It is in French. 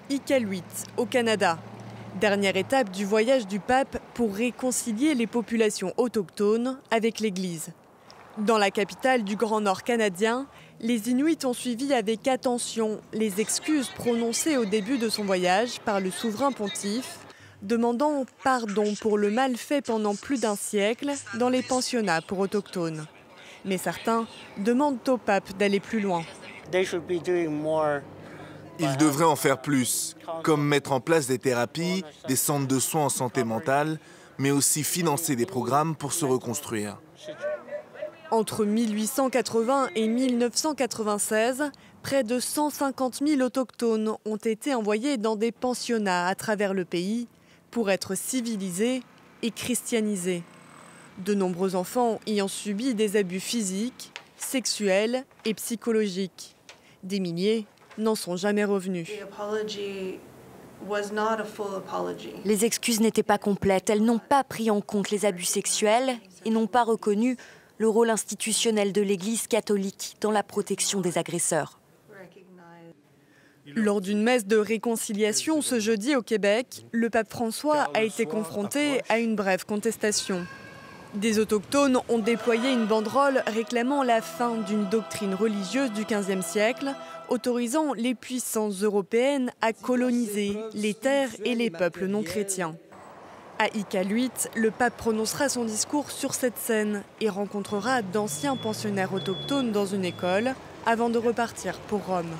Iqaluit, au Canada. Dernière étape du voyage du pape pour réconcilier les populations autochtones avec l'Église. Dans la capitale du Grand Nord canadien, les Inuits ont suivi avec attention les excuses prononcées au début de son voyage par le souverain pontife, demandant pardon pour le mal fait pendant plus d'un siècle dans les pensionnats pour autochtones. Mais certains demandent au pape d'aller plus loin. Ils devraient en faire plus, comme mettre en place des thérapies, des centres de soins en santé mentale, mais aussi financer des programmes pour se reconstruire. Entre 1880 et 1996, près de 150 000 autochtones ont été envoyés dans des pensionnats à travers le pays pour être civilisés et christianisés. De nombreux enfants y ont subi des abus physiques, sexuels et psychologiques. Des milliers n'en sont jamais revenus. Les excuses n'étaient pas complètes. Elles n'ont pas pris en compte les abus sexuels et n'ont pas reconnu le rôle institutionnel de l'Église catholique dans la protection des agresseurs. Lors d'une messe de réconciliation ce jeudi au Québec, le pape François a été confronté à une brève contestation. Des autochtones ont déployé une banderole réclamant la fin d'une doctrine religieuse du XVe siècle, autorisant les puissances européennes à coloniser les terres et les peuples non chrétiens. À Iqaluit, le pape prononcera son discours sur cette scène et rencontrera d'anciens pensionnaires autochtones dans une école avant de repartir pour Rome.